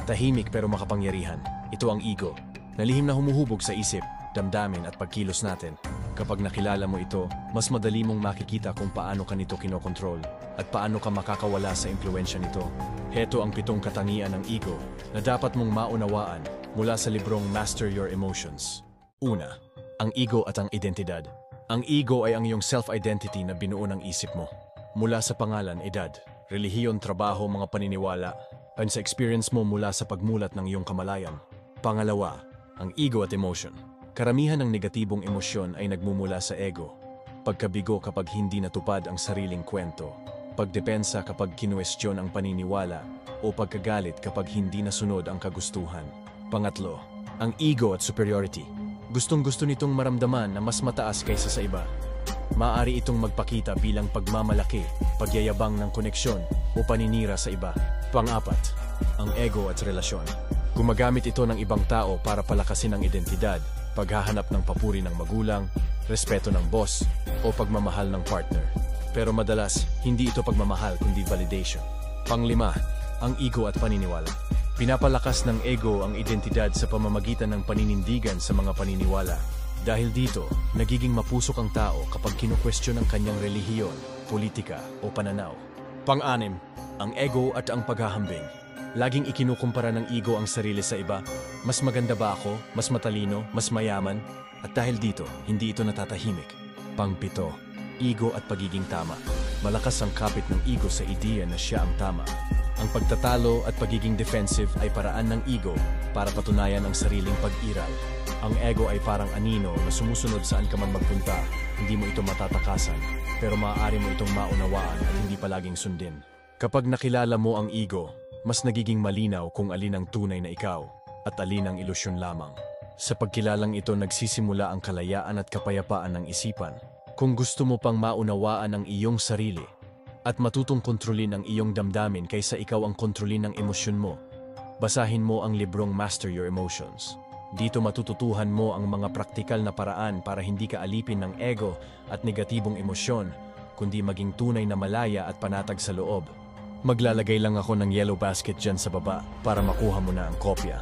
Tahimik pero makapangyarihan. Ito ang ego, na lihim na humuhubog sa isip, damdamin at pagkilos natin. Kapag nakilala mo ito, mas madali mong makikita kung paano ka nito kinokontrol at paano ka makakawala sa impluensya nito. Heto ang 7 katangian ng ego na dapat mong maunawaan mula sa librong Master Your Emotions. Una, ang ego at ang identidad. Ang ego ay ang iyong self-identity na binuo ng isip mo. Mula sa pangalan, edad, relihiyon, trabaho, mga paniniwala, at sa experience mo mula sa pagmulat ng iyong kamalayan. Pangalawa, ang ego at emotion. Karamihan ng negatibong emosyon ay nagmumula sa ego. Pagkabigo kapag hindi natupad ang sariling kwento. Pagdepensa kapag kinuwestiyon ang paniniwala. O pagkagalit kapag hindi nasunod ang kagustuhan. Pangatlo, ang ego at superiority. Gustong-gusto nitong maramdaman na mas mataas kaysa sa iba. Maaari itong magpakita bilang pagmamalaki, pagyayabang ng koneksyon o paninira sa iba. Pang-apat, ang ego at relasyon. Gumagamit ito ng ibang tao para palakasin ang identidad, paghahanap ng papuri ng magulang, respeto ng boss, o pagmamahal ng partner. Pero madalas, hindi ito pagmamahal kundi validation. Pang-5, ang ego at paniniwala. Pinapalakas ng ego ang identidad sa pamamagitan ng paninindigan sa mga paniniwala. Dahil dito, nagiging mapusok ang tao kapag kinukwestiyon ang kanyang relihiyon, politika o pananaw. Pang-6, ang ego at ang paghahambing. Laging ikinukumpara ng ego ang sarili sa iba. Mas maganda ba ako? Mas matalino? Mas mayaman? At dahil dito, hindi ito natatahimik. Pang-7, ego at pagiging tama. Malakas ang kapit ng ego sa ideya na siya ang tama. Ang pagtatalo at pagiging defensive ay paraan ng ego para patunayan ang sariling pag-iral. Ang ego ay parang anino na sumusunod saan ka man magpunta. Hindi mo ito matatakasan, pero maaari mo itong maunawaan at hindi palaging sundin. Kapag nakilala mo ang ego, mas nagiging malinaw kung alin ang tunay na ikaw at alin ang ilusyon lamang. Sa pagkilalang ito nagsisimula ang kalayaan at kapayapaan ng isipan. Kung gusto mo pang maunawaan ang iyong sarili at matutong kontrolin ang iyong damdamin kaysa ikaw ang kontrolin ng emosyon mo, basahin mo ang librong Master Your Emotions. Dito matututuhan mo ang mga praktikal na paraan para hindi ka alipin ng ego at negatibong emosyon, kundi maging tunay na malaya at panatag sa loob. Maglalagay lang ako ng yellow basket dyan sa baba para makuha mo na ang kopya.